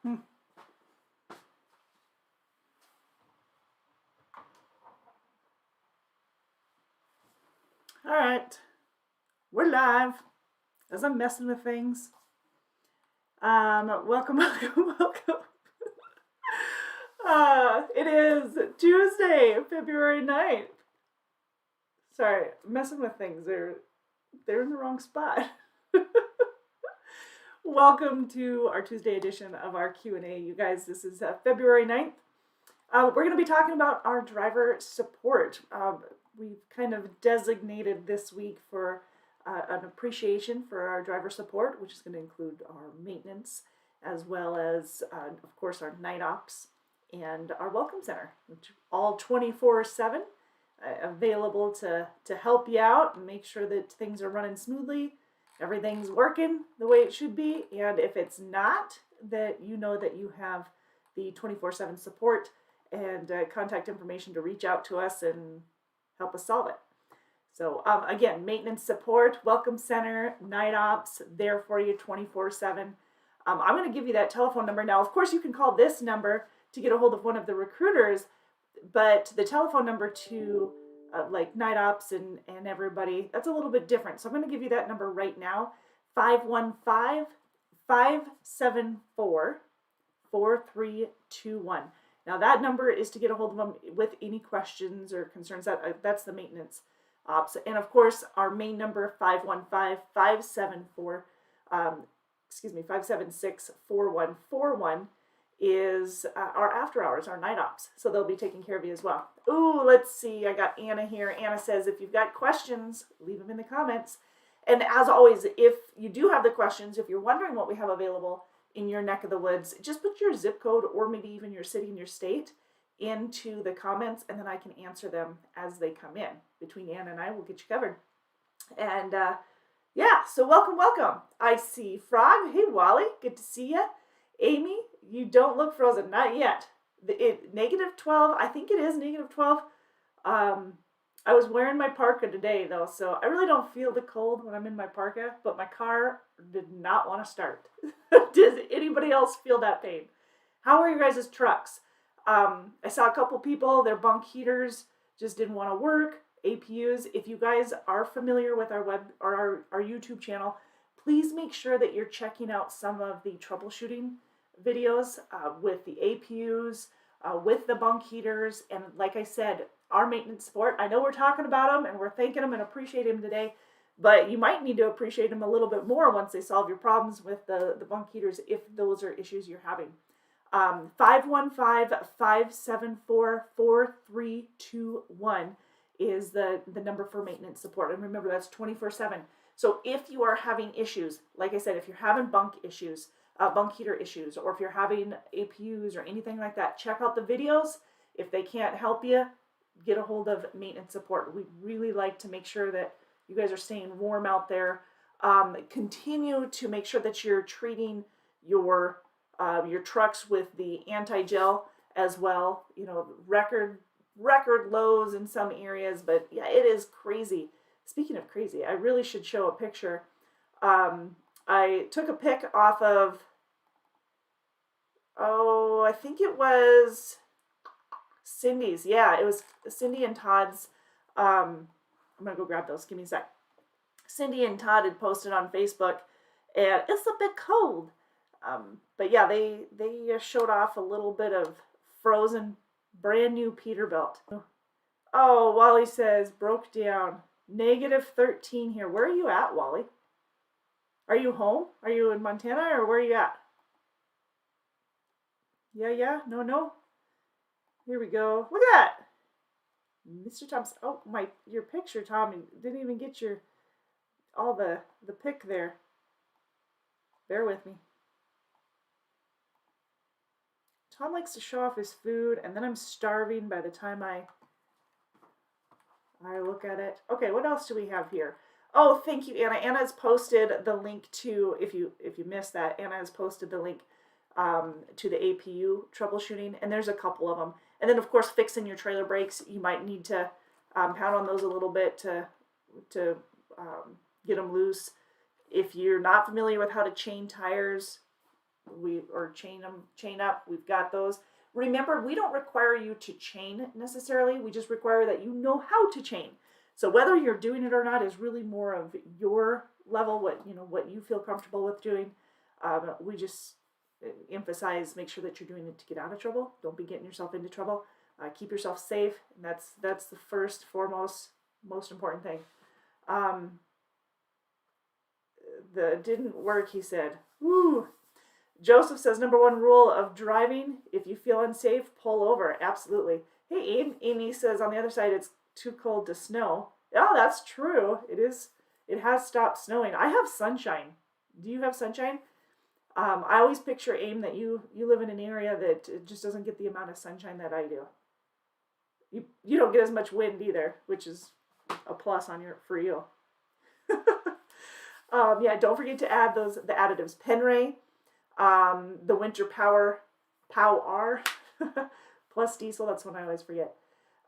Hmm. All right, we're live. As I'm messing with things, welcome, welcome, welcome. It is Tuesday, February 9th. Sorry, messing with things. They're in the wrong spot. Welcome to our Tuesday edition of our Q&A. You guys, this is February 9th. We're going to be talking about our driver support. We've kind of designated this week for an appreciation for our driver support, which is going to include our maintenance, as well as, of course, our night ops and our welcome center, which all 24/7 available to help you out and make sure that things are running smoothly, everything's working the way it should be, and if it's not, that you know that you have the 24/7 support and contact information to reach out to us and help us solve it. So again, maintenance support, welcome center, night ops, there for you 24/7. I'm going to give you that telephone number now. Of course, you can call this number to get a hold of one of the recruiters, but the telephone number to like night ops and everybody, that's a little bit different. So I'm going to give you that number right now, 515-574-4321. Now that number is to get a hold of them with any questions or concerns. That's the maintenance ops. And of course, our main number, 576-4141, is our after hours, our night ops. So they'll be taking care of you as well. Ooh, let's see. I got Anna here. Anna says, if you've got questions, leave them in the comments. And as always, if you do have the questions, if you're wondering what we have available in your neck of the woods, just put your zip code or maybe even your city and your state into the comments, and then I can answer them as they come in. Between Anna and I, we'll get you covered. And yeah, so welcome. I see Frog. Hey, Wally, good to see you. Amy, you don't look frozen. Not yet. -12. I think it is -12. I was wearing my parka today, though, so I really don't feel the cold when I'm in my parka, but my car did not want to start. Does anybody else feel that pain? How are your guys' trucks? I saw a couple people, their bunk heaters just didn't want to work. APUs, if you guys are familiar with our web or our YouTube channel, please make sure that you're checking out some of the troubleshooting videos with the APUs, with the bunk heaters, and like I said, our maintenance support. I know we're talking about them and we're thanking them and appreciating them today, but you might need to appreciate them a little bit more once they solve your problems with the bunk heaters, if those are issues you're having. 515-574-4321 is the number for maintenance support. And remember, that's 24/7. So if you are having issues, like I said, if you're having bunk issues, bunk heater issues, or if you're having APUs or anything like that, check out the videos. If they can't help you, get a hold of maintenance support. We really like to make sure that you guys are staying warm out there. Continue to make sure that you're treating your trucks with the anti-gel as well. You know, record lows in some areas, but yeah, it is crazy. Speaking of crazy, I really should show a picture. I took a pic off of, I think it was Cindy's. Yeah, it was Cindy and Todd's. I'm going to go grab those. Give me a sec. Cindy and Todd had posted on Facebook, and it's a bit cold. But yeah, they showed off a little bit of frozen, brand new Peterbilt. Oh, Wally says, broke down. -13 here. Where are you at, Wally? Are you home? Are you in Montana, or where are you at? Yeah, no. Here we go. Look at that. Mr. Thompson. Oh, your picture, Tommy. Didn't even get all the pic there. Bear with me. Tom likes to show off his food, and then I'm starving by the time I look at it. Okay, what else do we have here? Oh, thank you, Anna. Anna has posted the link to, if you missed that, Anna has posted the link to the APU troubleshooting, and there's a couple of them. And then, of course, fixing your trailer brakes. You might need to pound on those a little bit to get them loose. If you're not familiar with how to chain tires, or chain up. We've got those. Remember, we don't require you to chain necessarily. We just require that you know how to chain. So whether you're doing it or not is really more of your level, what you feel comfortable with doing. We just emphasize, make sure that you're doing it to get out of trouble. Don't be getting yourself into trouble. Keep yourself safe, and that's the first, foremost, most important thing. The didn't work, he said. Woo. Joseph says, number one rule of driving, if you feel unsafe, pull over. Absolutely. Hey, Amy says on the other side, it's too cold to snow. Oh, that's true. It is. It has stopped snowing. I have sunshine. Do you have sunshine? I always picture, Aim, that you live in an area that just doesn't get the amount of sunshine that I do. You don't get as much wind either, which is a plus for you. Yeah, don't forget to add the additives. Penray, the Winter Power plus diesel. That's one I always forget.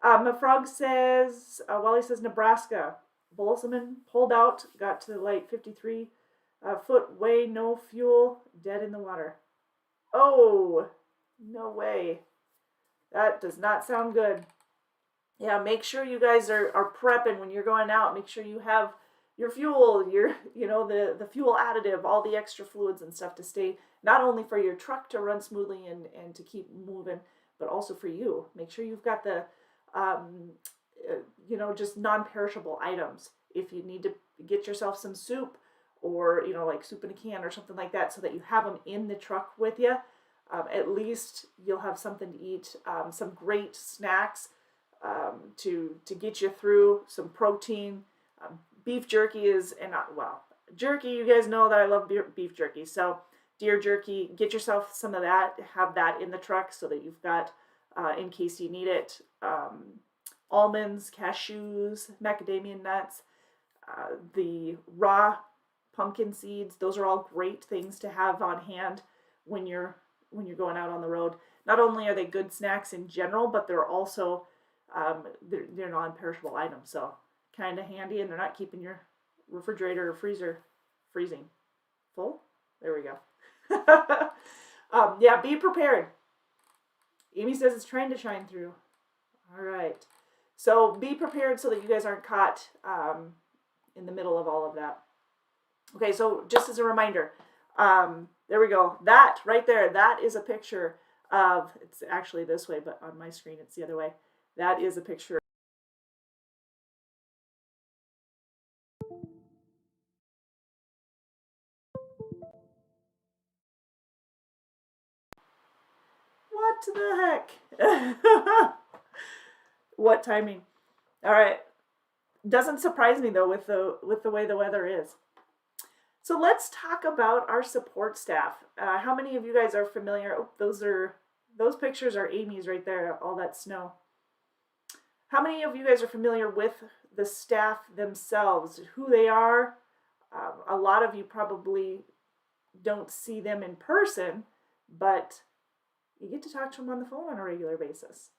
Frog says, Wally says Nebraska. Boltzmann pulled out, got to like 53 foot way, no fuel, dead in the water. Oh, no way. That does not sound good. Yeah, make sure you guys are prepping when you're going out. Make sure you have your fuel, the fuel additive, all the extra fluids and stuff to stay, not only for your truck to run smoothly and to keep moving, but also for you. Make sure you've got the, just non-perishable items. If you need to get yourself some soup or, like soup in a can or something like that, so that you have them in the truck with you, at least you'll have something to eat, some great snacks to get you through, some protein. Beef jerky jerky, you guys know that I love beef jerky. So deer jerky, get yourself some of that, have that in the truck so that you've got, in case you need it, almonds, cashews, macadamia nuts, the raw pumpkin seeds. Those are all great things to have on hand when you're going out on the road. Not only are they good snacks in general, but they're also, they're non-perishable items. So kind of handy, and they're not keeping your refrigerator or freezer freezing full. There we go. Yeah, be prepared. Amy says it's trying to shine through. All right. So be prepared so that you guys aren't caught in the middle of all of that. Okay, so just as a reminder, there we go. That right there, that is a picture of, it's actually this way, but on my screen it's the other way. That is a picture. What the heck? What timing? All right. Doesn't surprise me though with the way the weather is. So let's talk about our support staff. How many of you guys are familiar? Oh, those pictures are Amy's right there, all that snow. How many of you guys are familiar with the staff themselves, who they are? A lot of you probably don't see them in person, but you get to talk to them on the phone on a regular basis.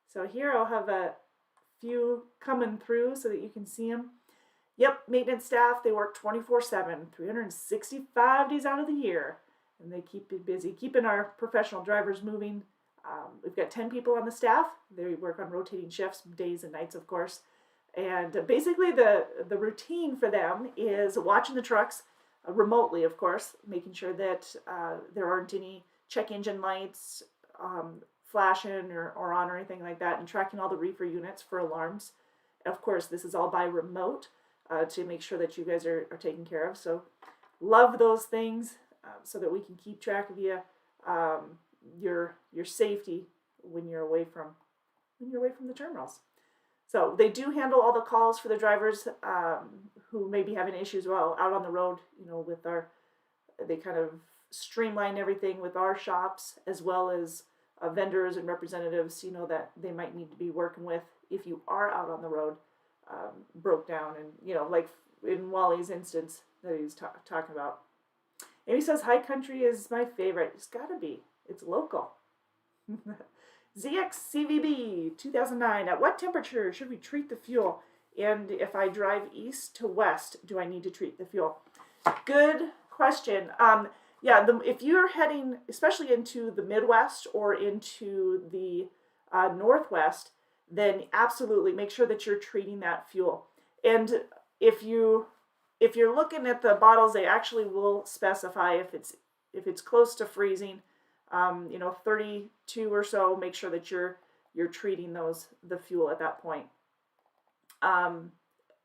So here I'll have a few coming through so that you can see them. Yep, maintenance staff, they work 24/7, 365 days out of the year, and they keep you busy, keeping our professional drivers moving. We've got 10 people on the staff. They work on rotating shifts, days and nights, of course. And basically the routine for them is watching the trucks remotely, of course, making sure that there aren't any check engine lights flashing or on or anything like that, and tracking all the reefer units for alarms. Of course, this is all by remote to make sure that you guys are taken care of. So love those things so that we can keep track of you, your safety when you're away from the terminals. So they do handle all the calls for the drivers who may be having issues while out on the road. With they kind of streamline everything with our shops, as well as vendors and representatives, that they might need to be working with if you are out on the road, broke down, and like in Wally's instance that he's talking about. Amy says high country is my favorite. It's gotta be. It's local. ZXCVB 2009. At what temperature should we treat the fuel? And if I drive east to west, do I need to treat the fuel? Good question. Yeah, if you're heading, especially into the Midwest or into the Northwest, then absolutely make sure that you're treating that fuel. And if you if you're looking at the bottles, they actually will specify if it's close to freezing, 32 or so. Make sure that you're treating the fuel at that point.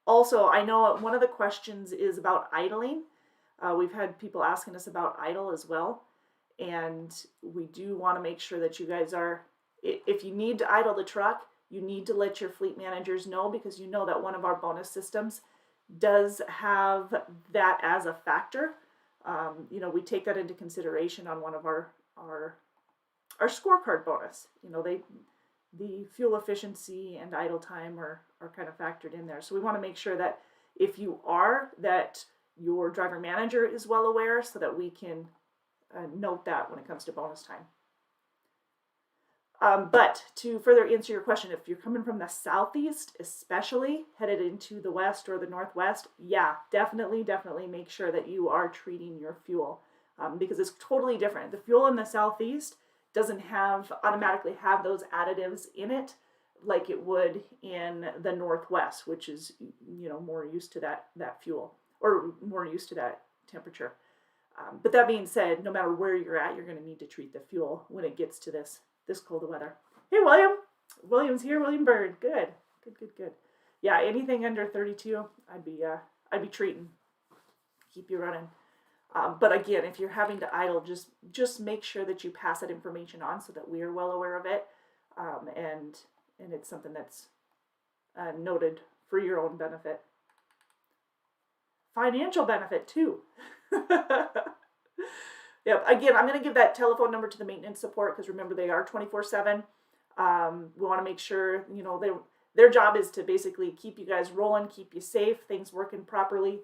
Also, I know one of the questions is about idling. We've had people asking us about idle as well, and we do want to make sure that you guys are. If you need to idle the truck, you need to let your fleet managers know, because you know that one of our bonus systems does have that as a factor. We take that into consideration on one of our scorecard bonus. The fuel efficiency and idle time are kind of factored in there. So we want to make sure that if you are, that your driver manager is well aware, so that we can note that when it comes to bonus time. But to further answer your question, if you're coming from the southeast, especially headed into the west or the northwest, yeah, definitely make sure that you are treating your fuel, because it's totally different. The fuel in the southeast doesn't automatically have those additives in it like it would in the northwest, which is more used to that fuel, or more used to that temperature. But that being said, no matter where you're at, you're going to need to treat the fuel when it gets to this cold weather. Hey, William's here. William Bird. Good. Yeah, anything under 32, I'd be treating. Keep you running. But again, if you're having to idle, just make sure that you pass that information on, so that we are well aware of it, and it's something that's noted for your own benefit. Financial benefit too. Yep. Again, I'm going to give that telephone number to the maintenance support, because remember, they are 24/7. We want to make sure their job is to basically keep you guys rolling, keep you safe, things working properly.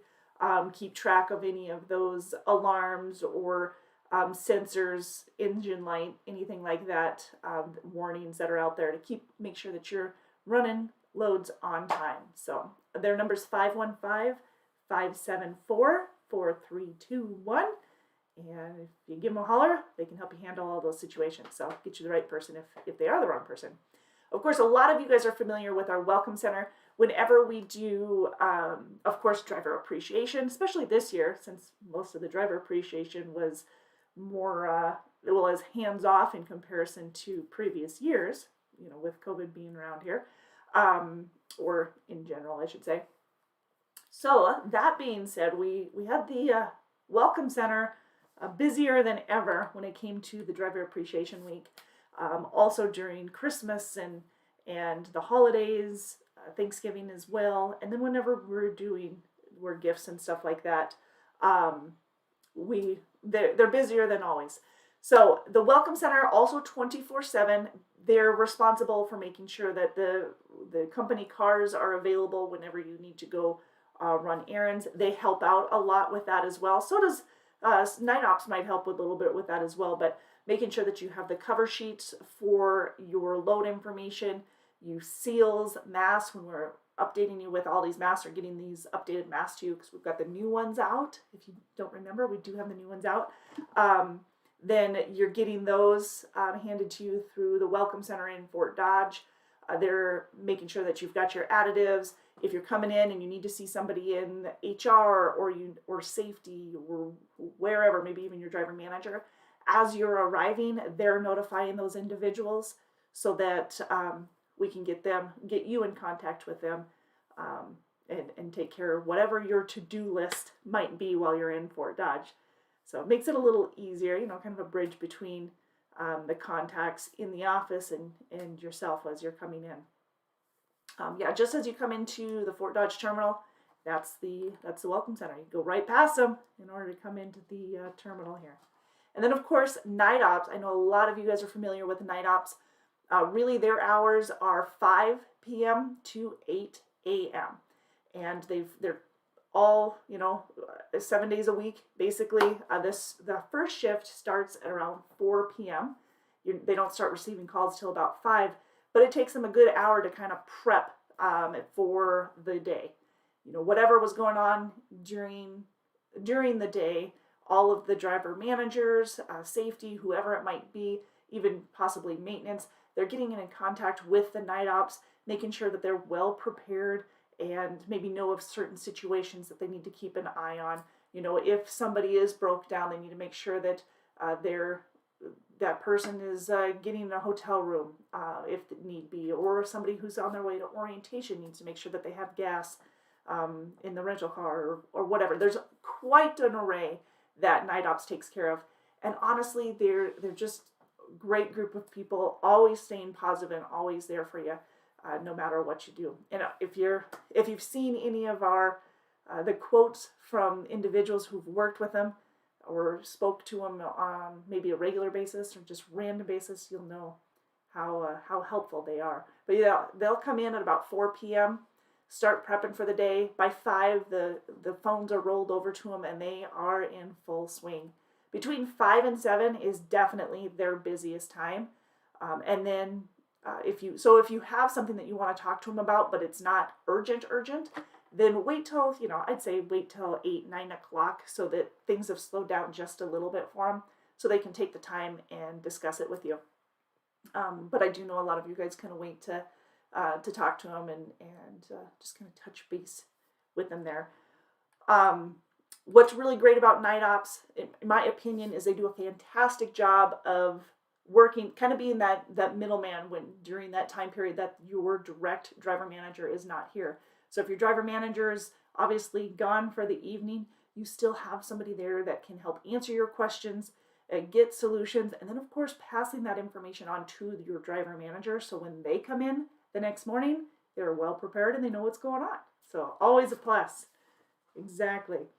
Keep track of any of those alarms or sensors, engine light, anything like that, warnings that are out there, to make sure that you're running loads on time. So their number is 515-574-4321. And if you give them a holler, they can help you handle all those situations. So get you the right person if they are the wrong person. Of course, a lot of you guys are familiar with our Welcome Center. Whenever we do, of course, driver appreciation, especially this year, since most of the driver appreciation was more, as hands-off in comparison to previous years, with COVID being around here, or in general, I should say. So that being said, we had the Welcome Center busier than ever when it came to the Driver Appreciation Week. Also during Christmas and the holidays, Thanksgiving as well, and then whenever we're gifts and stuff like that, they're busier than always. So the Welcome Center, also 24/7, they're responsible for making sure that the company cars are available whenever you need to go run errands. They help out a lot with that as well. So does Night Ops might help with a little bit with that as well, but making sure that you have the cover sheets for your load information, you seals, masks, when we're updating you with all these masks, or getting these updated masks to you, because we've got the new ones out. If you don't remember, we do have the new ones out. Then you're getting those handed to you through the Welcome Center in Fort Dodge. They're making sure that you've got your additives. If you're coming in and you need to see somebody in HR or safety or wherever, maybe even your driver manager, as you're arriving, they're notifying those individuals, so that we can get you in contact with them, and take care of whatever your to-do list might be while you're in Fort Dodge. So it makes it a little easier, kind of a bridge between the contacts in the office and yourself as you're coming in. Just as you come into the Fort Dodge terminal, that's the Welcome Center. You go right past them in order to come into the terminal here. And then, of course, Night Ops. I know a lot of you guys are familiar with Night Ops. Really, their hours are 5 p.m. to 8 a.m. And they're all, 7 days a week, basically. The first shift starts at around 4 p.m. They don't start receiving calls till about 5, but it takes them a good hour to kind of prep for the day. Whatever was going on during the day, all of the driver managers, safety, whoever it might be, even possibly maintenance, they're getting in contact with the night ops, making sure that they're well prepared and maybe know of certain situations that they need to keep an eye on. If somebody is broke down, they need to make sure that that person is getting a hotel room if need be, or somebody who's on their way to orientation needs to make sure that they have gas in the rental car or whatever. There's quite an array that night ops takes care of, and honestly, they're just a great group of people, always staying positive and always there for you, no matter what you do. And if you've seen any of our the quotes from individuals who've worked with them or spoke to them on maybe a regular basis or just random basis, you'll know how helpful they are. But yeah, they'll come in at about 4 p.m., start prepping for the day. By 5, the phones are rolled over to them and they are in full swing. Between 5 and 7 is definitely their busiest time. And then if you have something that you want to talk to them about, but it's not urgent, then wait till, I'd say wait till 8, 9 o'clock so that things have slowed down just a little bit for them so they can take the time and discuss it with you. But I do know a lot of you guys kind of wait to talk to them and just kind of touch base with them there. What's really great about night ops, in my opinion, is they do a fantastic job of working, kind of being that middleman during that time period that your direct driver manager is not here. So if your driver manager is obviously gone for the evening, you still have somebody there that can help answer your questions, get solutions, and then of course passing that information on to your driver manager so when they come in the next morning, they're well prepared and they know what's going on. So always a plus. Exactly.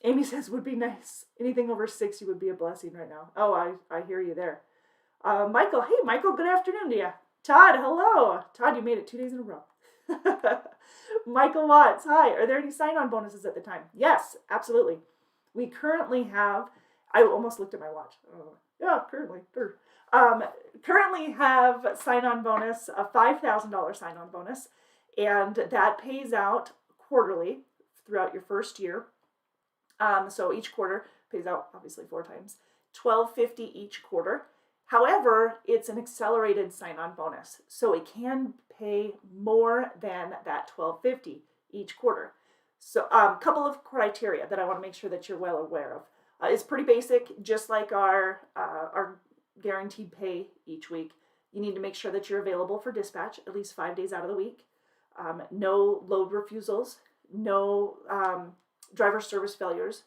Amy says, would be nice. Anything over 60 would be a blessing right now. Oh, I hear you there. Michael, hey Michael, good afternoon to you. Todd, hello. Todd, you made it 2 days in a row. Michael Watts, hi. Are there any sign-on bonuses at the time? Yes, absolutely. We currently have, I almost looked at my watch. Yeah, currently have sign-on bonus, a $5,000 sign-on bonus, and that pays out quarterly throughout your first year. So each quarter pays out obviously 4 times, $1,250 each quarter. However, it's an accelerated sign-on bonus, so it can pay more than that $1,250 each quarter. So a couple of criteria that I want to make sure that you're well aware of. It's pretty basic, just like our guaranteed pay each week. You need to make sure that you're available for dispatch at least 5 days out of the week. No load refusals, no driver service failures,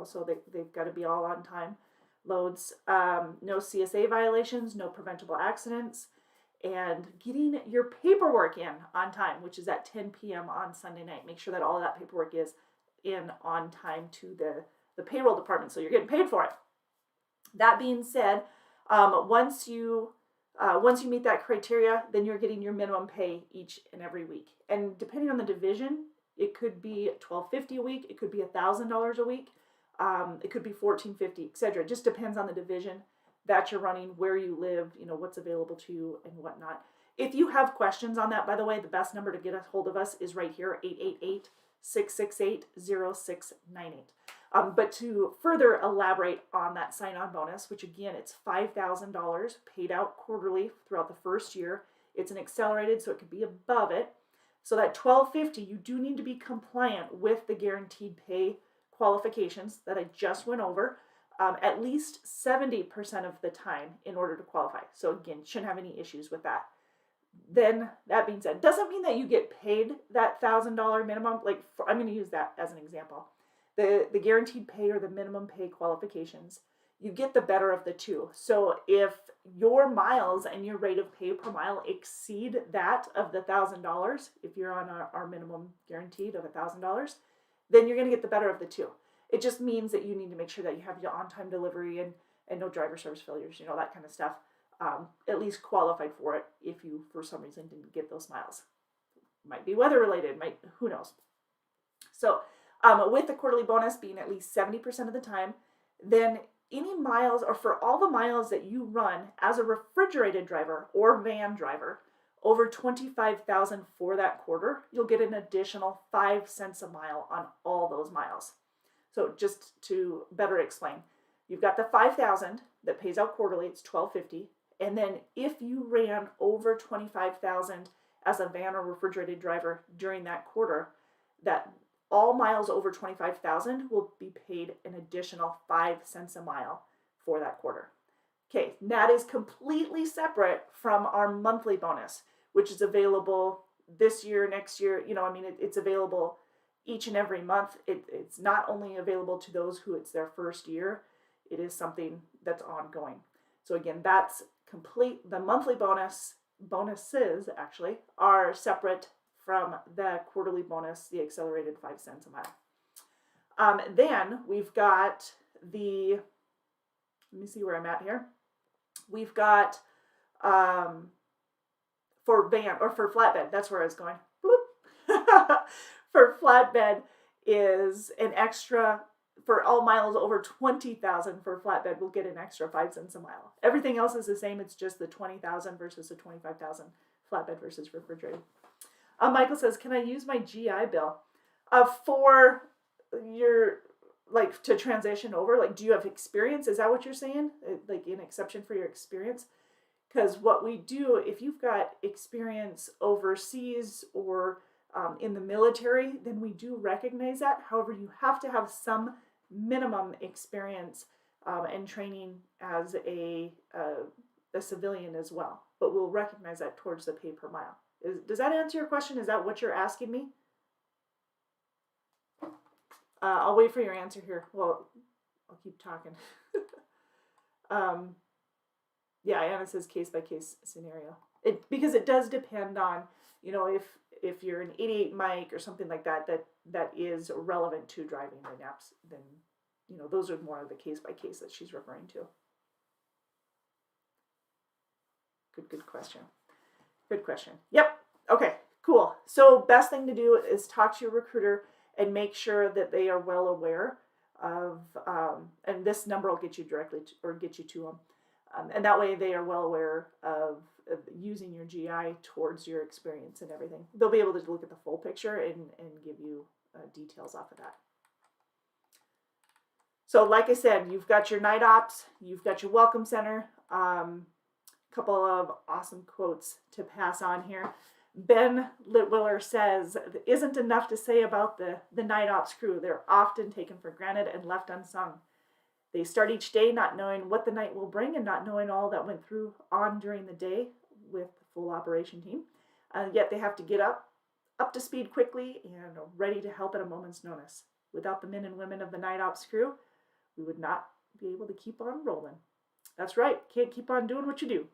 so they've got to be all on time loads, no CSA violations, no preventable accidents, and getting your paperwork in on time, which is at 10 p.m. on Sunday night. Make sure that all of that paperwork is in on time to the payroll department, so you're getting paid for it. That being said, once you meet that criteria, then you're getting your minimum pay each and every week. And depending on the division, it could be $1,250 a week, it could be $1,000 a week, it could be $1,450, etc. It just depends on the division that you're running, where you live, what's available to you and whatnot. If you have questions on that, by the way, the best number to get a hold of us is right here, 888-668-0698. But to further elaborate on that sign-on bonus, which again, it's $5,000 paid out quarterly throughout the first year. It's an accelerated, so it could be above it. So that $1,250, you do need to be compliant with the guaranteed pay qualifications that I just went over, at least 70% of the time in order to qualify. So again, shouldn't have any issues with that. Then, that being said, doesn't mean that you get paid that $1,000 minimum. I'm going to use that as an example. The guaranteed pay or the minimum pay qualifications, you get the better of the two. So if your miles and your rate of pay per mile exceed that of the $1,000, if you're on our minimum guaranteed of $1,000, then you're going to get the better of the two. It just means that you need to make sure that you have your on-time delivery and no driver service failures, that kind of stuff, at least qualified for it if you, for some reason, didn't get those miles. Might be weather related, who knows. So with the quarterly bonus being at least 70% of the time, then any miles, or for all the miles that you run as a refrigerated driver or van driver, over 25,000 for that quarter, you'll get an additional 5 cents a mile on all those miles. So just to better explain, you've got the 5,000 that pays out quarterly, it's $12.50. And then if you ran over 25,000 as a van or refrigerated driver during that quarter, that all miles over 25,000 will be paid an additional 5 cents a mile for that quarter. Okay, that is completely separate from our monthly bonus, which is available this year, next year. It's available each and every month. It's not only available to those who it's their first year, it is something that's ongoing. So again, that's complete. The monthly bonuses actually are separate from the quarterly bonus, the accelerated 5 cents a mile. Then we've got let me see where I'm at here. We've got for van or for flatbed, that's where I was going. For flatbed is an extra, for all miles over 20,000 for flatbed, we'll get an extra 5 cents a mile. Everything else is the same. It's just the 20,000 versus the 25,000 flatbed versus refrigerated. Michael says, can I use my GI Bill for your, to transition over? Do you have experience? Is that what you're saying? An exception for your experience? Because what we do, if you've got experience overseas or in the military, then we do recognize that. However, you have to have some minimum experience and training as a civilian as well. But we'll recognize that towards the pay per mile. Does that answer your question? Is that what you're asking me? I'll wait for your answer here. Well, I'll keep talking. Yeah, Anna says case by case scenario. Because it does depend on, if you're an 88 mic or something like that is relevant to driving the naps, then those are more of the case by case that she's referring to. Good question. Good question. Yep. Okay, cool. So best thing to do is talk to your recruiter and make sure that they are well aware of, and this number will get you directly get you to them. And that way they are well aware of using your GI towards your experience and everything. They'll be able to look at the full picture and give you details off of that. So like I said, you've got your night ops, you've got your welcome center. Couple of awesome quotes to pass on here. Ben Litwiller says, "It isn't enough to say about the night ops crew. They're often taken for granted and left unsung. They start each day not knowing what the night will bring and not knowing all that went on during the day with the full operation team. Yet they have to get up to speed quickly and ready to help at a moment's notice. Without the men and women of the night ops crew, we would not be able to keep on rolling." That's right. Can't keep on doing what you do.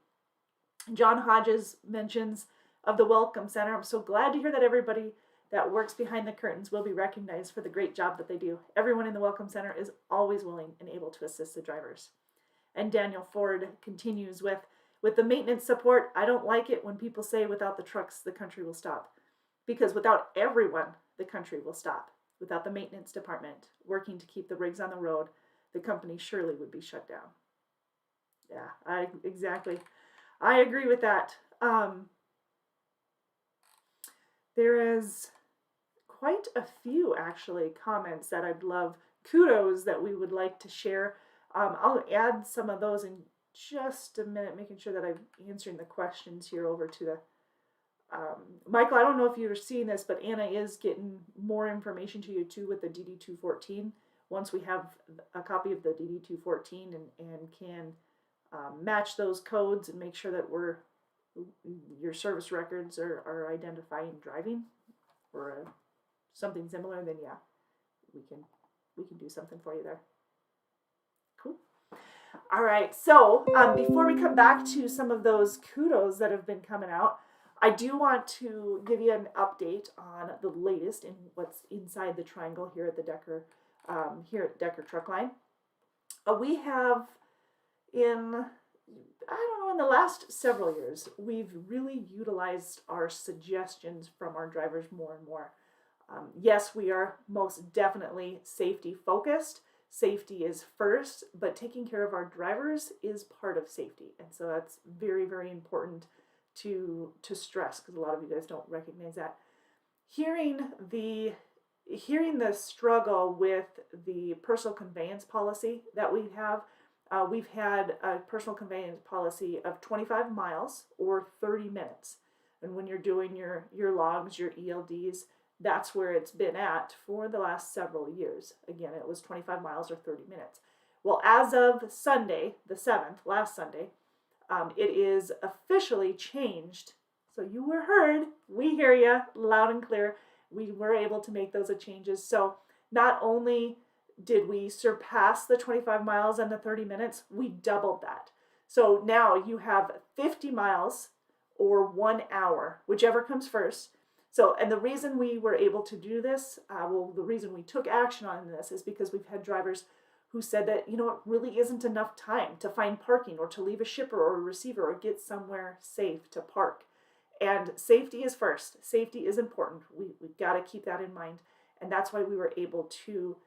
John Hodges mentions of the Welcome Center, "I'm so glad to hear that everybody that works behind the curtains will be recognized for the great job that they do. Everyone in the Welcome Center is always willing and able to assist the drivers." And Daniel Ford continues with the maintenance support, "I don't like it when people say without the trucks, the country will stop. Because without everyone, the country will stop. Without the maintenance department working to keep the rigs on the road, the company surely would be shut down." Yeah, exactly. I agree with that. There is quite a few, actually, comments that I'd love, kudos that we would like to share. I'll add some of those in just a minute, making sure that I'm answering the questions here over to the Michael, I don't know if you're seeing this, but Anna is getting more information to you too with the DD214. Once we have a copy of the DD214 and can match those codes and make sure that your service records are identifying driving or something similar, then yeah, we can do something for you there. Cool. All right, so before we come back to some of those kudos that have been coming out, I do want to give you an update on the latest in what's inside the triangle here at the Decker Truck Line. We have in the last several years, we've really utilized our suggestions from our drivers more and more. Yes, we are most definitely safety focused. Safety is first, but taking care of our drivers is part of safety. And so that's very, very important to stress, because a lot of you guys don't recognize that. Hearing the hearing the struggle with the personal conveyance policy that we have. We've had a personal conveyance policy of 25 miles or 30 minutes. And when you're doing your logs, your ELDs, that's where it's been at for the last several years. Again, it was 25 miles or 30 minutes. Well, as of Sunday, the 7th, last Sunday, it is officially changed. So you were heard. We hear you loud and clear. We were able to make those changes. So not only did we surpass the 25 miles and the 30 minutes, we doubled that. So now you have 50 miles or 1 hour, whichever comes first. So, and the reason we were able to do this, the reason we took action on this is because we've had drivers who said that, it really isn't enough time to find parking or to leave a shipper or a receiver or get somewhere safe to park. And safety is first. Safety is important. We've got to keep that in mind. And that's why we were able to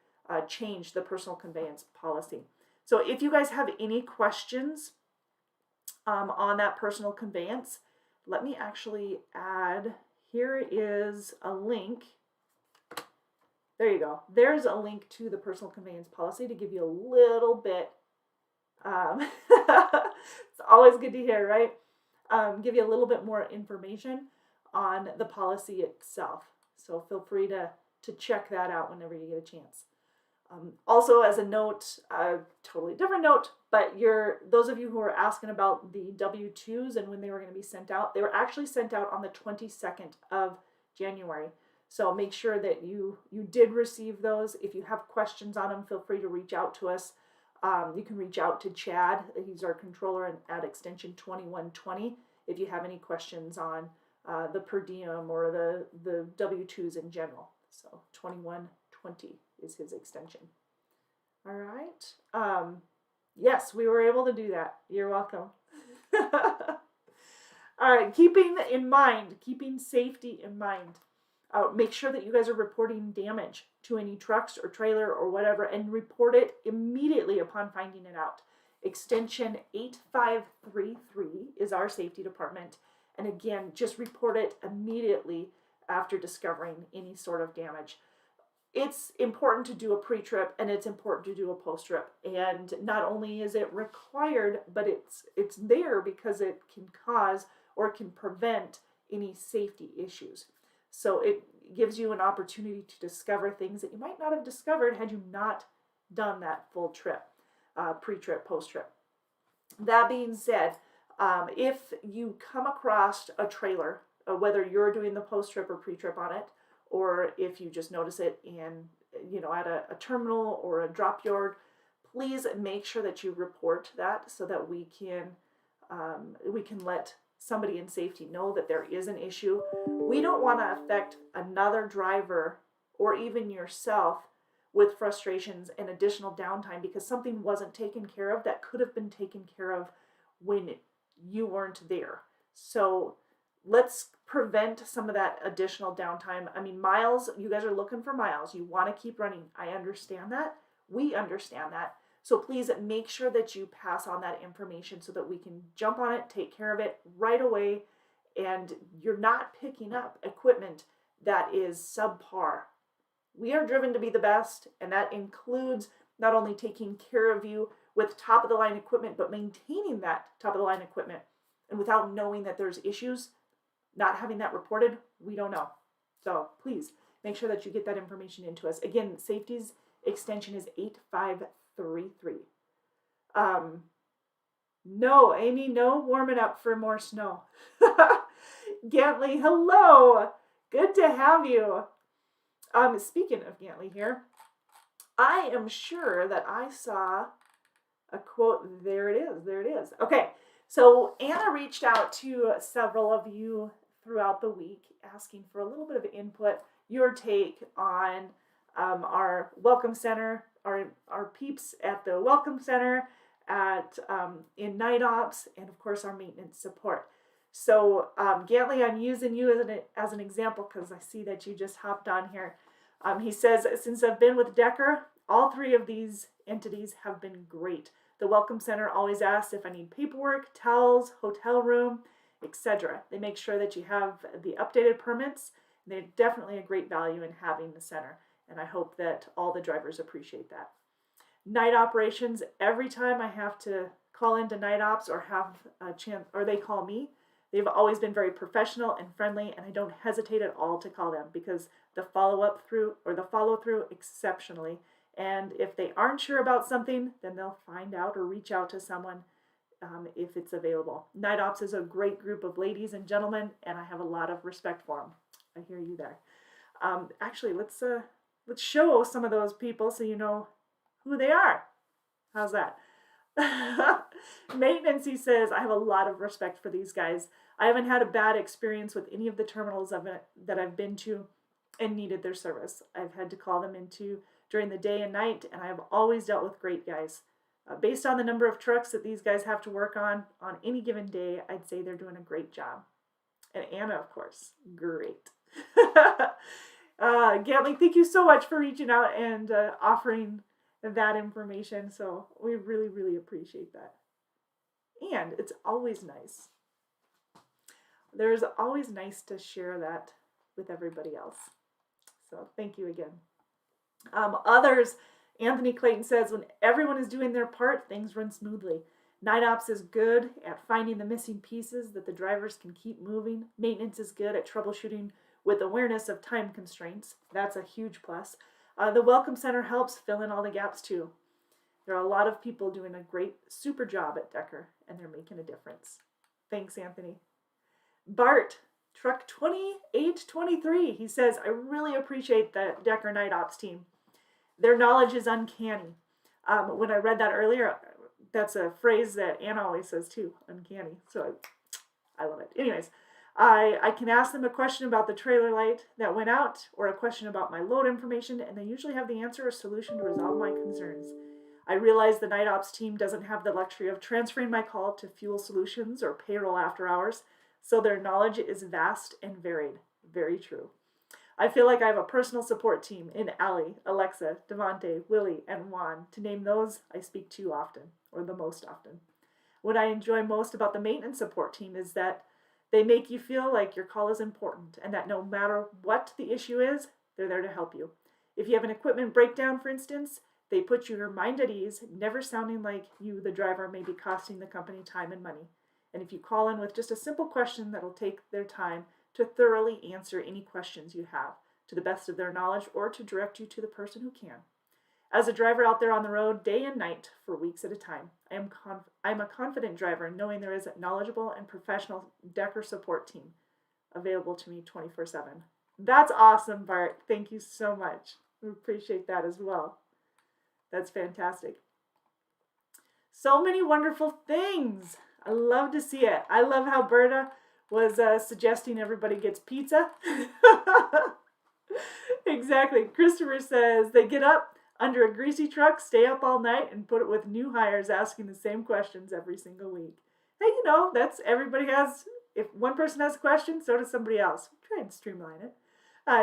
change the personal conveyance policy. So if you guys have any questions on that personal conveyance, let me actually add, here is a link. There you go. There's a link to the personal conveyance policy to give you a little bit. It's always good to hear, right? Give you a little bit more information on the policy itself. So feel free to check that out whenever you get a chance. Also, as a note, a totally different note, but those of you who are asking about the W-2s and when they were going to be sent out, they were actually sent out on the 22nd of January. So make sure that you did receive those. If you have questions on them, feel free to reach out to us. You can reach out to Chad. He's our controller at extension 2120 if you have any questions on the per diem or the W-2s in general. So 2120 is his extension. All right. Yes, we were able to do that. You're welcome. All right. Keeping safety in mind. Make sure that you guys are reporting damage to any trucks or trailer or whatever, and report it immediately upon finding it out. Extension 8533 is our safety department. And again, just report it immediately after discovering any sort of damage. It's important to do a pre-trip and it's important to do a post-trip. And not only is it required, but it's there because it can cause or can prevent any safety issues. So it gives you an opportunity to discover things that you might not have discovered had you not done that full trip, pre-trip, post-trip. That being said, if you come across a trailer, whether you're doing the post-trip or pre-trip on it, or if you just notice it in, at a terminal or a drop yard, please make sure that you report that so that we can let somebody in safety know that there is an issue. We don't want to affect another driver or even yourself with frustrations and additional downtime because something wasn't taken care of that could have been taken care of when you weren't there. So let's prevent some of that additional downtime. I mean, miles, you guys are looking for miles. You want to keep running. I understand that. We understand that. So please make sure that you pass on that information so that we can jump on it, take care of it right away, and you're not picking up equipment that is subpar. We are driven to be the best, and that includes not only taking care of you with top-of-the-line equipment, but maintaining that top-of-the-line equipment. And without knowing that there's issues, not having that reported, we don't know. So please make sure that you get that information into us. Again, safety's extension is 8533. No, Amy, no warming up for more snow. Gantley, hello. Good to have you. Speaking of Gantley here, I am sure that I saw a quote. There it is. Okay, so Anna reached out to several of you throughout the week asking for a little bit of input, your take on our welcome center, our peeps at the welcome center, in night ops, and of course our maintenance support. So Gantley, I'm using you as an example because I see that you just hopped on here. He says, since I've been with Decker, all three of these entities have been great. The welcome center always asks if I need paperwork, towels, hotel room, etc. They make sure that you have the updated permits. They're definitely a great value in having the center. And I hope that all the drivers appreciate that. Night operations, every time I have to call into night ops or have a chance, or they call me, they've always been very professional and friendly, and I don't hesitate at all to call them because the follow through exceptionally. And if they aren't sure about something, then they'll find out or reach out to someone if it's available. Night ops is a great group of ladies and gentlemen, and I have a lot of respect for them. I hear you there. Actually, let's show some of those people so you know who they are. How's that? Maintenance, he says, I have a lot of respect for these guys. I haven't had a bad experience with any of the terminals that I've been to and needed their service. I've had to call them into during the day and night, and I have always dealt with great guys. Based on the number of trucks that these guys have to work on any given day, I'd say they're doing a great job. And Anna, of course, great. Gatling, thank you so much for reaching out and offering that information. So we really, really appreciate that. And it's always nice. There's always nice to share that with everybody else. So thank you again. Others, Anthony Clayton says, when everyone is doing their part, things run smoothly. Night ops is good at finding the missing pieces that the drivers can keep moving. Maintenance is good at troubleshooting with awareness of time constraints. That's a huge plus. The Welcome Center helps fill in all the gaps too. There are a lot of people doing a great, super job at Decker, and they're making a difference. Thanks, Anthony. Bart, truck 2823, he says, I really appreciate the Decker Night Ops team. Their knowledge is uncanny. When I read that earlier, that's a phrase that Anna always says too, uncanny. So I love it. Anyways, I can ask them a question about the trailer light that went out or a question about my load information, and they usually have the answer or solution to resolve my concerns. I realize the Night Ops team doesn't have the luxury of transferring my call to Fuel Solutions or Payroll After Hours, so their knowledge is vast and varied. Very true. I feel like I have a personal support team in Allie, Alexa, Devontae, Willie, and Juan, to name those I speak to often, or the most often. What I enjoy most about the maintenance support team is that they make you feel like your call is important and that no matter what the issue is, they're there to help you. If you have an equipment breakdown, for instance, they put your mind at ease, never sounding like you, the driver, may be costing the company time and money. And if you call in with just a simple question, that'll take their time to thoroughly answer any questions you have to the best of their knowledge or to direct you to the person who can. As a driver out there on the road day and night for weeks at a time, I'm a confident driver knowing there is a knowledgeable and professional Decker support team available to me 24/7. That's awesome, Bart. Thank you so much. We appreciate that as well. That's fantastic. So many wonderful things. I love to see it. I love how Berta was suggesting everybody gets pizza. Exactly. Christopher says they get up under a greasy truck, stay up all night, and put it with new hires asking the same questions every single week. Hey, that's everybody has. If one person has a question, so does somebody else. Try and streamline it.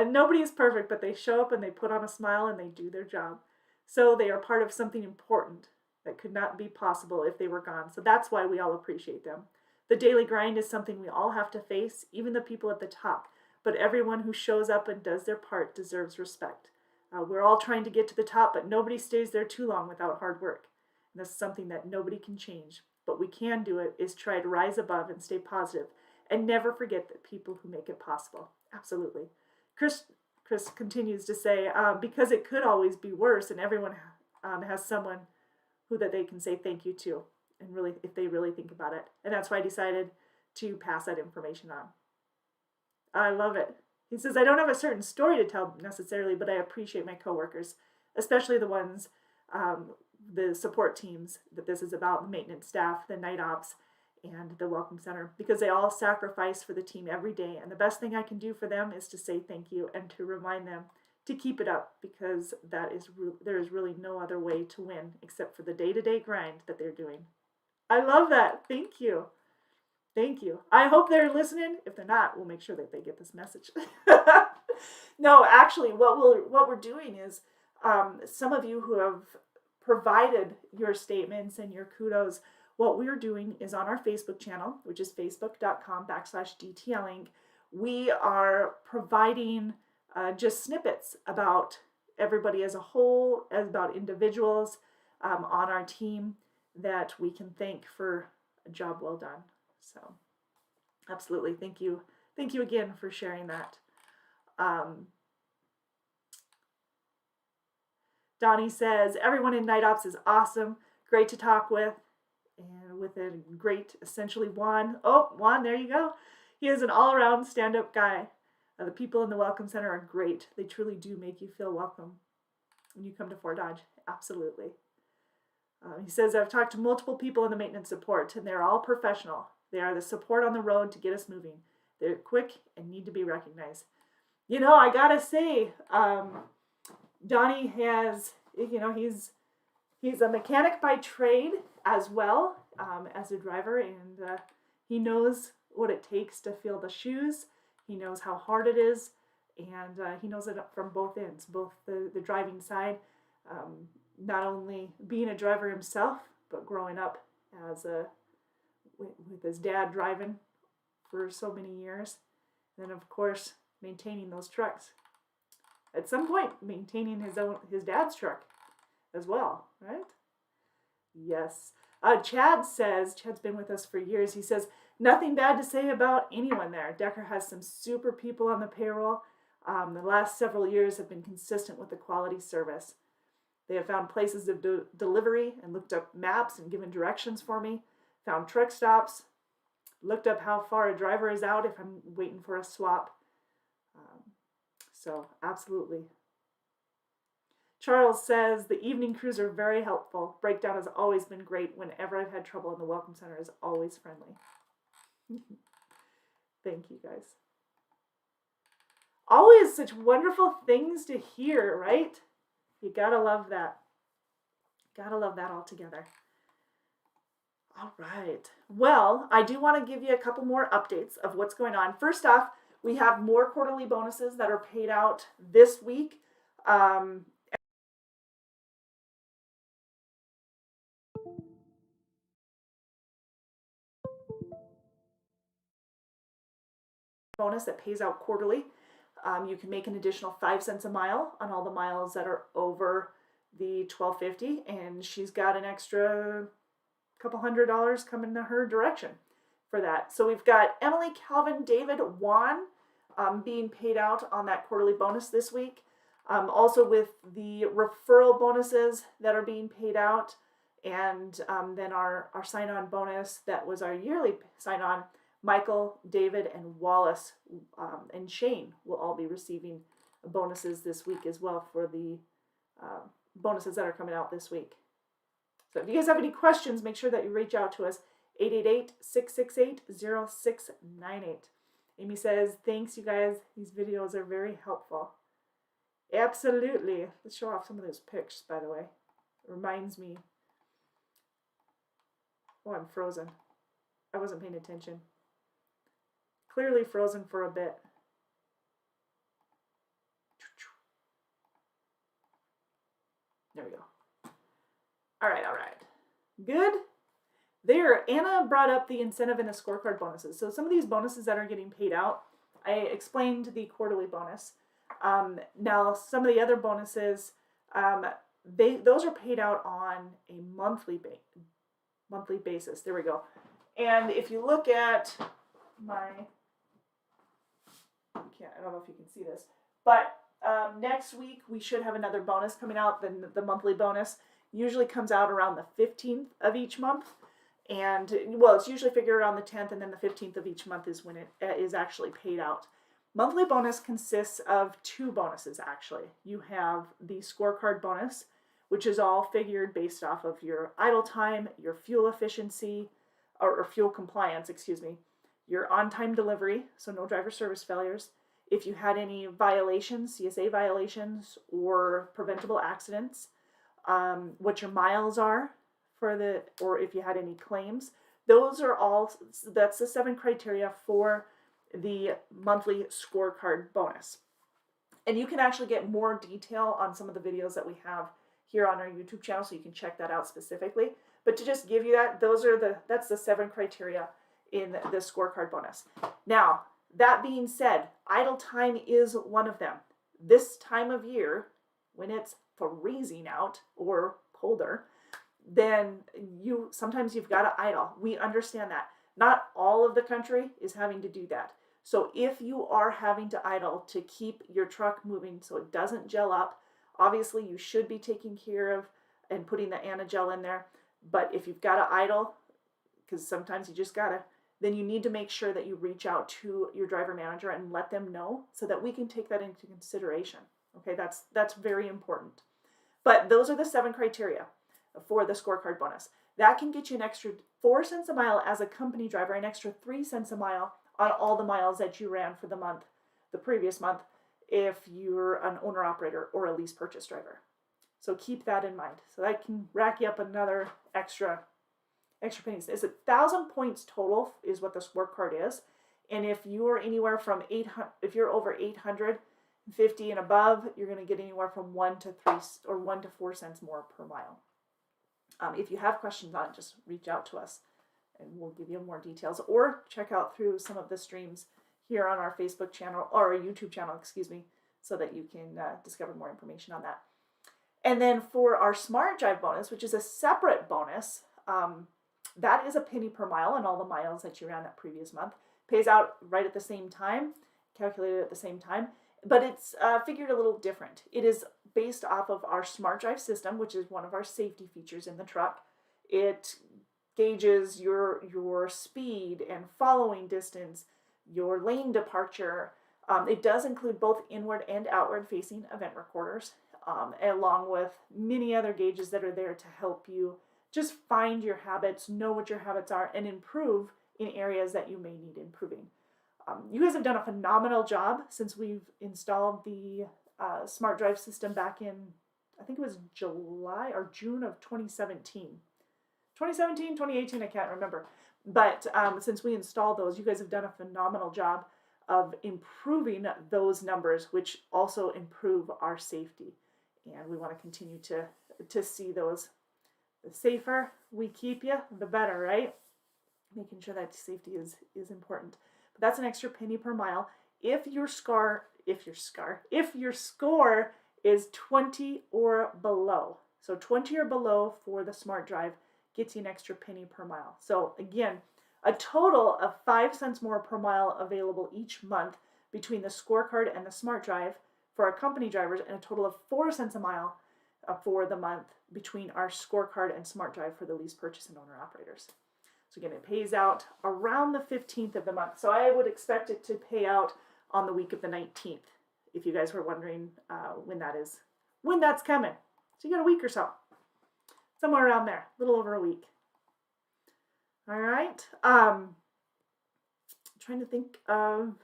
Nobody is perfect, but they show up and they put on a smile and they do their job. So they are part of something important that could not be possible if they were gone. So that's why we all appreciate them. The daily grind is something we all have to face, even the people at the top. But everyone who shows up and does their part deserves respect. We're all trying to get to the top, but nobody stays there too long without hard work. And this is something that nobody can change. But we can do it is try to rise above and stay positive and never forget the people who make it possible. Absolutely. Chris continues to say, because it could always be worse, and everyone has someone who that they can say thank you to, and really, if they really think about it. And that's why I decided to pass that information on. I love it. He says, I don't have a certain story to tell necessarily, but I appreciate my coworkers, especially the ones, the support teams that this is about, the maintenance staff, the night ops, and the Welcome Center, because they all sacrifice for the team every day. And the best thing I can do for them is to say thank you and to remind them to keep it up, because there is really no other way to win except for the day-to-day grind that they're doing. I love that. Thank you. Thank you. I hope they're listening. If they're not, we'll make sure that they get this message. No, actually, what we're doing is some of you who have provided your statements and your kudos, what we're doing is on our Facebook channel, which is facebook.com/DTLing, we are providing just snippets about everybody as a whole, as about individuals on our team that we can thank for a job well done. So absolutely, thank you again for sharing that. Donnie says, everyone in Night Ops is awesome, great to talk with, and with a great, essentially Juan. Oh, Juan, there you go. He is an all-around stand-up guy. The people in the Welcome Center are great. They truly do make you feel welcome when you come to Fort Dodge. Absolutely. He says, I've talked to multiple people in the maintenance support, and they're all professional. They are the support on the road to get us moving. They're quick and need to be recognized. You know, I gotta say, Donnie has, you know, he's a mechanic by trade as well as a driver, and he knows what it takes to fill the shoes. He knows how hard it is, and he knows it from both ends, both the driving side, not only being a driver himself, but growing up as with his dad driving for so many years, and then of course maintaining those trucks. At some point, maintaining his dad's truck as well, right? Yes. Chad's been with us for years. He says, nothing bad to say about anyone there. Decker has some super people on the payroll. The last several years have been consistent with the quality service. They have found places of delivery and looked up maps and given directions for me. Found truck stops. Looked up how far a driver is out if I'm waiting for a swap. So, absolutely. Charles says, the evening crews are very helpful. Breakdown has always been great. Whenever I've had trouble in the Welcome Center is always friendly. Thank you, guys. Always such wonderful things to hear, right? You gotta love that. Gotta love that altogether. All right. Well, I do want to give you a couple more updates of what's going on. First off, we have more quarterly bonuses that are paid out this week. Bonus that pays out quarterly. You can make an additional 5 cents a mile on all the miles that are over the $12.50, and she's got an extra couple $100 coming to her direction for that. So we've got Emily, Calvin, David, Juan being paid out on that quarterly bonus this week. Also with the referral bonuses that are being paid out, and then our sign-on bonus that was our yearly sign-on. Michael, David, and Wallace and Shane will all be receiving bonuses this week as well for the bonuses that are coming out this week. So if you guys have any questions, make sure that you reach out to us, 888-668-0698. Amy says, thanks, you guys. These videos are very helpful. Absolutely. Let's show off some of those pics, by the way. It reminds me. Oh, I'm frozen. I wasn't paying attention. Clearly frozen for a bit. There we go. All right. Good. There, Anna brought up the incentive and the scorecard bonuses. So some of these bonuses that are getting paid out, I explained the quarterly bonus. Now, some of the other bonuses, those are paid out on a monthly basis. There we go. And if you look at I don't know if you can see this, but next week we should have another bonus coming out. The monthly bonus usually comes out around the 15th of each month. And, well, it's usually figured around the 10th, and then the 15th of each month is when it is actually paid out. Monthly bonus consists of 2 bonuses, actually. You have the scorecard bonus, which is all figured based off of your idle time, your fuel efficiency, or fuel compliance, your on-time delivery, so no driver service failures. If you had any violations, CSA violations, or preventable accidents, what your miles are, or if you had any claims. Those are all, that's the 7 criteria for the monthly scorecard bonus. And you can actually get more detail on some of the videos that we have here on our YouTube channel, so you can check that out specifically. But to just give you that, that's the 7 criteria in the scorecard bonus. Now, that being said, idle time is one of them. This time of year, when it's freezing out or colder, then sometimes you've got to idle. We understand that. Not all of the country is having to do that. So if you are having to idle to keep your truck moving so it doesn't gel up, obviously you should be taking care of and putting the anti-gel in there. But if you've got to idle, because sometimes you just gotta, then you need to make sure that you reach out to your driver manager and let them know so that we can take that into consideration. Okay, that's very important. But those are the 7 criteria for the scorecard bonus. That can get you an extra 4 cents a mile as a company driver, an extra 3 cents a mile on all the miles that you ran for the month, the previous month, if you're an owner-operator or a lease purchase driver. So keep that in mind. So that can rack you up another extra pennies. It's 1,000 points total is what the scorecard is. And if you're anywhere from 800, if you're over 850 and above, you're going to get anywhere from 1 to 3 or 1 to 4 cents more per mile. If you have questions on it, just reach out to us and we'll give you more details, or check out through some of the streams here on our Facebook channel or our YouTube channel, so that you can discover more information on that. And then for our Smart Drive bonus, which is a separate bonus, that is a penny per mile on all the miles that you ran that previous month. Pays out right at the same time, calculated at the same time, but it's figured a little different. It is based off of our Smart Drive system, which is one of our safety features in the truck. It gauges your speed and following distance, your lane departure. It does include both inward and outward facing event recorders, along with many other gauges that are there to help you just find your habits, know what your habits are, and improve in areas that you may need improving. You guys have done a phenomenal job since we've installed the Smart Drive system back in, I think it was July or June of 2017. 2017, 2018, I can't remember. But since we installed those, you guys have done a phenomenal job of improving those numbers, which also improve our safety. And we want to continue to see those. The safer we keep you, the better, right? Making sure that safety is important. But that's an extra penny per mile. If your score is 20 or below. So 20 or below for the Smart Drive gets you an extra penny per mile. So again, a total of 5 cents more per mile available each month between the scorecard and the Smart Drive for our company drivers, and a total of 4 cents a mile for the month between our scorecard and Smart Drive for the lease purchase and owner operators. So again, it pays out around the 15th of the month. So I would expect it to pay out on the week of the 19th, if you guys were wondering when that's coming. So you got a week or so, somewhere around there, a little over a week. All right. Trying to think of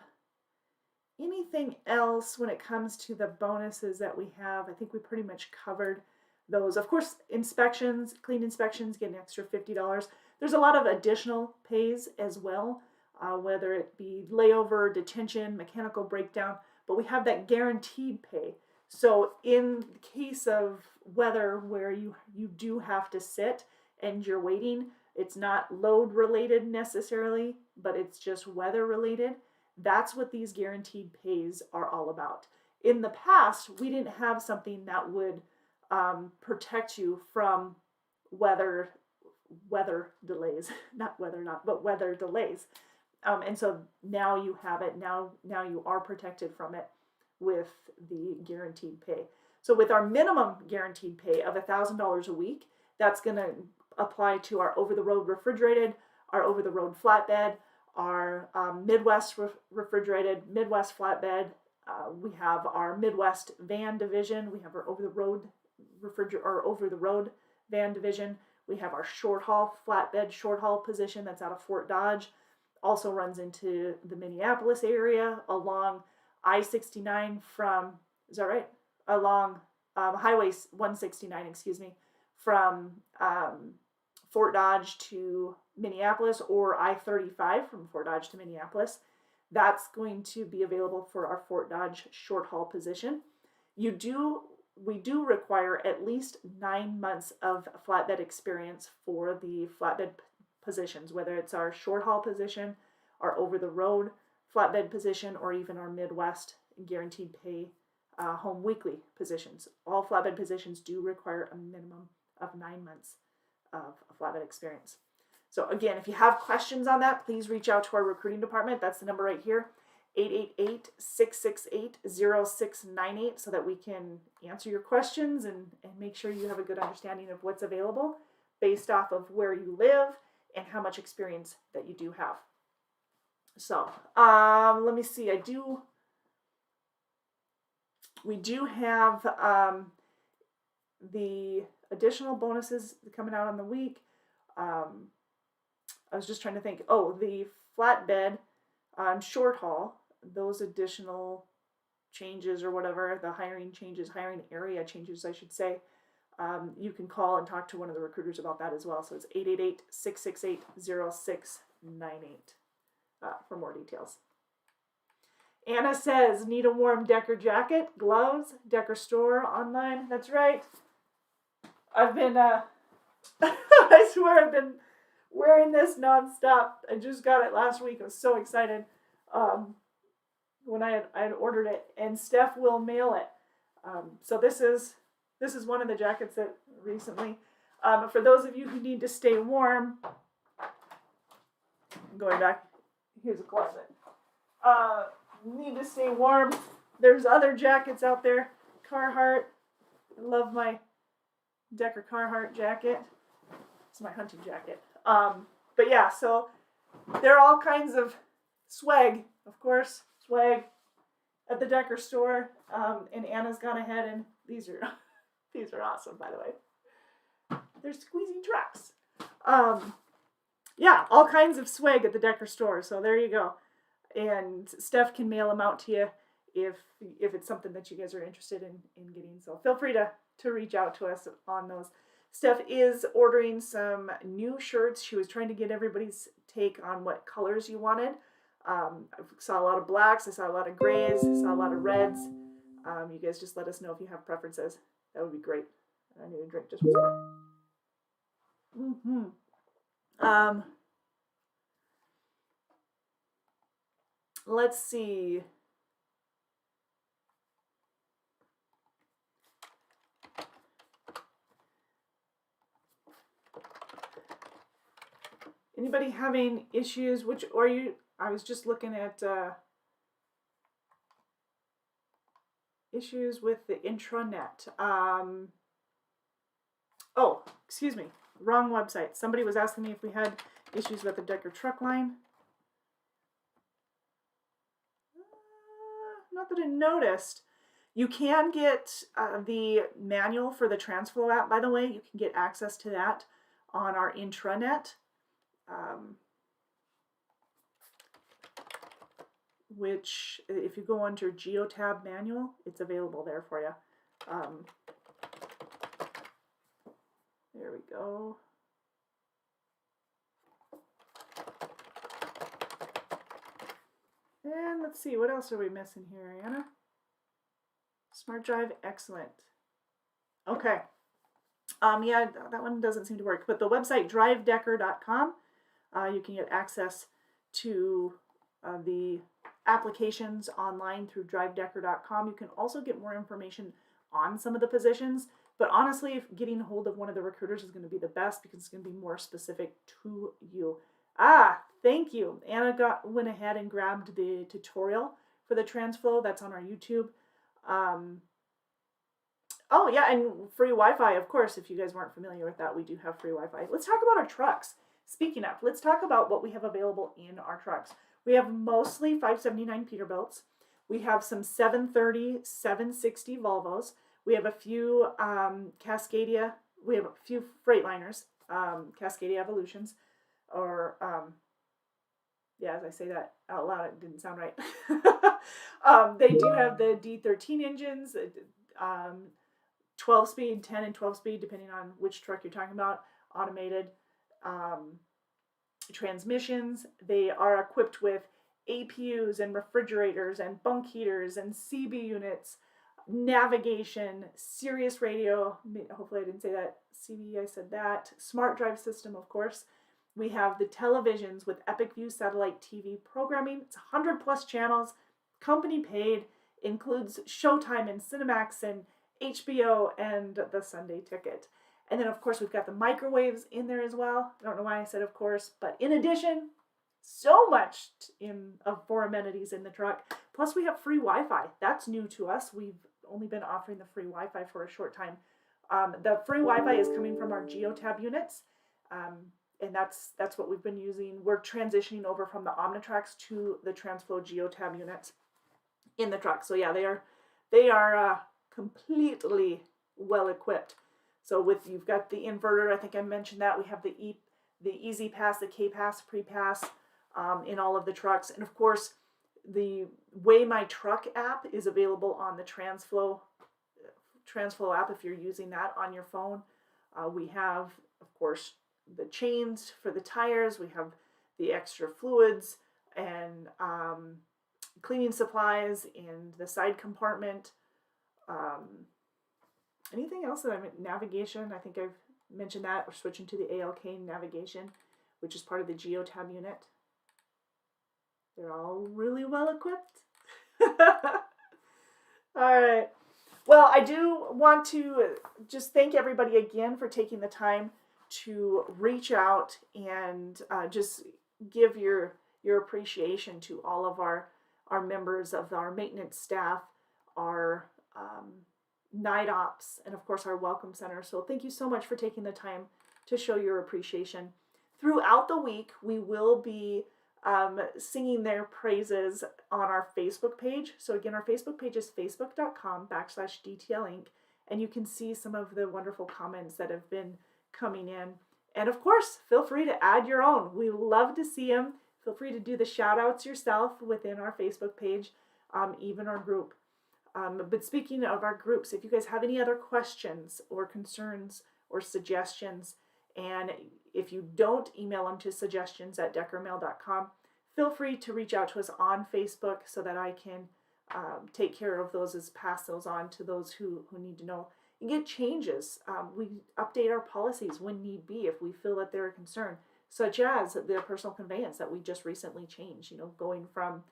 anything else when it comes to the bonuses that we have. I think we pretty much covered those. Of course, inspections, clean inspections, get an extra $50. There's a lot of additional pays as well, whether it be layover, detention, mechanical breakdown, but we have that guaranteed pay. So in the case of weather where you do have to sit and you're waiting, it's not load related necessarily, but it's just weather related. That's what these guaranteed pays are all about. In the past, we didn't have something that would protect you from weather delays, but weather delays. And so now you have it. Now you are protected from it with the guaranteed pay. So with our minimum guaranteed pay of $1,000 a week, that's going to apply to our over-the-road refrigerated, our over-the-road flatbed, our Midwest refrigerated, Midwest flatbed. We have our Midwest van division. We have our over-the-road over-the-road van division. We have our short haul flatbed, short haul position that's out of Fort Dodge. Also runs into the Minneapolis area along I-69 from, is that right? Along Highway 169, from Fort Dodge to Minneapolis, or I-35 from Fort Dodge to Minneapolis. That's going to be available for our Fort Dodge short haul position. We do require at least 9 months of flatbed experience for the flatbed positions, whether it's our short haul position, our over the road flatbed position, or even our Midwest guaranteed pay home weekly positions. All flatbed positions do require a minimum of 9 months of flatbed experience. So again, if you have questions on that, please reach out to our recruiting department. That's the number right here, 888-668-0698, so that we can answer your questions and make sure you have a good understanding of what's available based off of where you live and how much experience that you do have. So let me see. We do have the additional bonuses coming out on the week. I was just trying to think. Oh, the flatbed short haul, those additional changes or whatever, the hiring area changes, I should say. You can call and talk to one of the recruiters about that as well. So it's 888-668-0698 for more details. Anna says, need a warm Decker jacket, gloves, Decker store online. That's right. I've been, I swear I've been wearing this nonstop. I just got it last week. I was so excited when I had ordered it, and Steph will mail it. So this is one of the jackets that recently, for those of you who need to stay warm, going back, here's a closet. Need to stay warm. There's other jackets out there. Carhartt. I love my Decker Carhartt jacket. It's my hunting jacket. But yeah, so there are all kinds of swag, of course, at the Decker store. And Anna's gone ahead, and these are awesome, by the way. They're squeezy trucks. Yeah, all kinds of swag at the Decker store. So there you go. And Steph can mail them out to you if it's something that you guys are interested in getting. So feel free to reach out to us on those. Steph is ordering some new shirts. She was trying to get everybody's take on what colors you wanted. I saw a lot of blacks. I saw a lot of grays. I saw a lot of reds. You guys just let us know if you have preferences. That would be great. I need a drink just one second. Let's see. Anybody having issues? I was just looking at issues with the intranet. Oh, excuse me. Wrong website. Somebody was asking me if we had issues with the Decker truck line. Not that I noticed. You can get the manual for the TransFlow app, by the way. You can get access to that on our intranet, which if you go under Geotab manual, it's available there for you. There we go. And let's see, what else are we missing here, Anna? Smart drive, excellent. Okay. Yeah, that one doesn't seem to work. But the website drivedecker.com, you can get access to the applications online through drivedecker.com. You can also get more information on some of the positions. But honestly, getting a hold of one of the recruiters is going to be the best because it's going to be more specific to you. Thank you. Anna went ahead and grabbed the tutorial for the TransFlow. That's on our YouTube. Oh, yeah, and free Wi-Fi, of course. If you guys weren't familiar with that, we do have free Wi-Fi. Let's talk about our trucks. Speaking of, let's talk about what we have available in our trucks. We have mostly 579 Peterbilts. We have some 730, 760 Volvos. We have a few Cascadia. We have a few Freightliners, Cascadia Evolutions. Or, yeah, as I say that out loud, it didn't sound right. They do have the D13 engines, 12-speed, 10 and 12-speed, depending on which truck you're talking about, automated transmissions. They are equipped with APUs and refrigerators and bunk heaters and CB units, navigation, Sirius radio, hopefully I didn't say that, CB, I said that, smart drive system, of course. We have the televisions with Epic View satellite TV programming. It's 100 plus channels, company paid. includes Showtime and Cinemax and HBO and the Sunday ticket. And then, of course, we've got the microwaves in there as well. I don't know why I said of course, but in addition, so much for amenities in the truck. Plus, we have free Wi-Fi. That's new to us. We've only been offering the free Wi-Fi for a short time. The free Wi-Fi is coming from our Geotab units, and that's what we've been using. We're transitioning over from the Omnitrax to the TransFlow Geotab units in the truck. So yeah, they are completely well equipped. So you've got the inverter. I think I mentioned that. We have the Easy Pass, the K-Pass, Pre-Pass in all of the trucks, and of course, the Weigh My Truck app is available on the TransFlow app if you're using that on your phone. We have, of course, the chains for the tires. We have the extra fluids and cleaning supplies in the side compartment. Anything else that navigation? I think I've mentioned that. We're switching to the ALK navigation, which is part of the Geotab unit. They're all really well equipped. All right. Well, I do want to just thank everybody again for taking the time to reach out and just give your appreciation to all of our members of our maintenance staff, our night ops, and of course our welcome center. So thank you so much for taking the time to show your appreciation. Throughout the week, we will be singing their praises on our Facebook page. So again, our Facebook page is facebook.com/DTLinc, and you can see some of the wonderful comments that have been coming in. And of course, feel free to add your own. We love to see them. Feel free to do the shout outs yourself within our Facebook page, even our group. But speaking of our groups, if you guys have any other questions or concerns or suggestions, and if you don't email them to suggestions@deckermail.com, feel free to reach out to us on Facebook so that I can take care of those, pass those on to those who need to know. You get changes. We update our policies when need be if we feel that they're a concern, such as the personal conveyance that we just recently changed, going from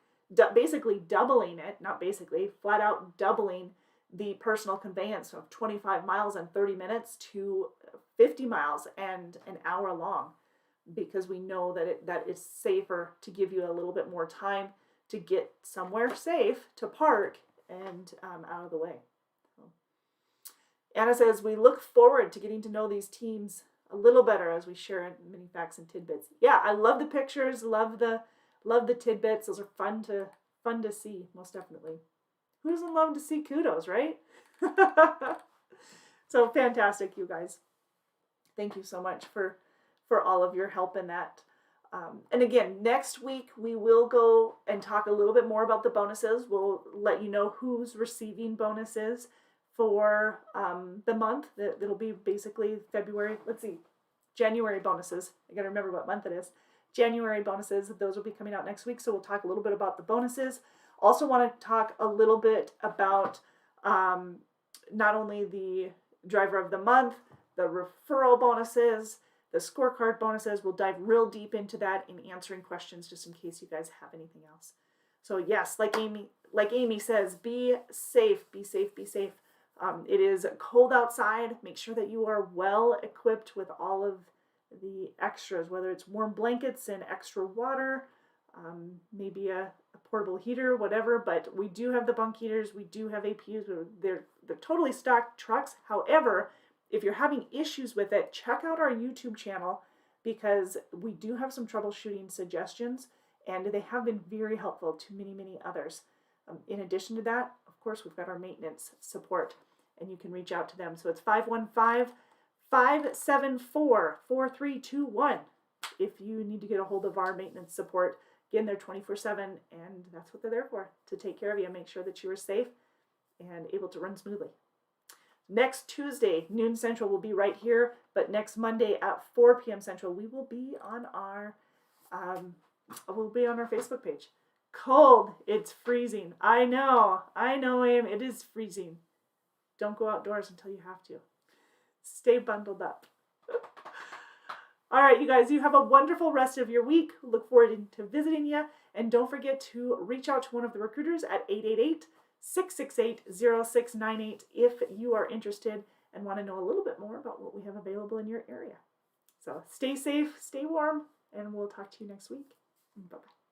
basically doubling it, not basically, flat out doubling the personal conveyance of 25 miles and 30 minutes to 50 miles and an hour long, because we know that it's safer to give you a little bit more time to get somewhere safe to park and out of the way. So, Anna says, we look forward to getting to know these teams a little better as we share many facts and tidbits. Yeah, I love the pictures, love the tidbits. Those are fun to see, most definitely. Who doesn't love to see kudos, right? So fantastic, you guys. Thank you so much for all of your help in that. And again, next week we will go and talk a little bit more about the bonuses. We'll let you know who's receiving bonuses for the month. It'll be basically February. Let's see, January bonuses. I gotta remember what month it is. January bonuses. Those will be coming out next week. So we'll talk a little bit about the bonuses. Also want to talk a little bit about not only the driver of the month, the referral bonuses, the scorecard bonuses. We'll dive real deep into that in answering questions just in case you guys have anything else. So yes, like Amy says, be safe, be safe, be safe. It is cold outside. Make sure that you are well equipped with all of the extras, whether it's warm blankets and extra water, maybe a portable heater, whatever. But we do have the bunk heaters. We do have APUs. They're totally stocked trucks. However, if you're having issues with it, check out our YouTube channel, because we do have some troubleshooting suggestions, and they have been very helpful to many, many others. In addition to that, of course, we've got our maintenance support, and you can reach out to them. So it's 515-574-4321 if you need to get a hold of our maintenance support. Again, they're 24/7, and that's what they're there for, to take care of you and make sure that you are safe and able to run smoothly. Next Tuesday, noon Central, will be right here, but next Monday at 4 p.m. Central, we will be on our Facebook page. Cold, it's freezing. I know, Aim, it is freezing. Don't go outdoors until you have to. Stay bundled up. All right, you guys, you have a wonderful rest of your week. Look forward to visiting you. And don't forget to reach out to one of the recruiters at 668-0698 if you are interested and want to know a little bit more about what we have available in your area. So stay safe, stay warm, and we'll talk to you next week. Bye-bye.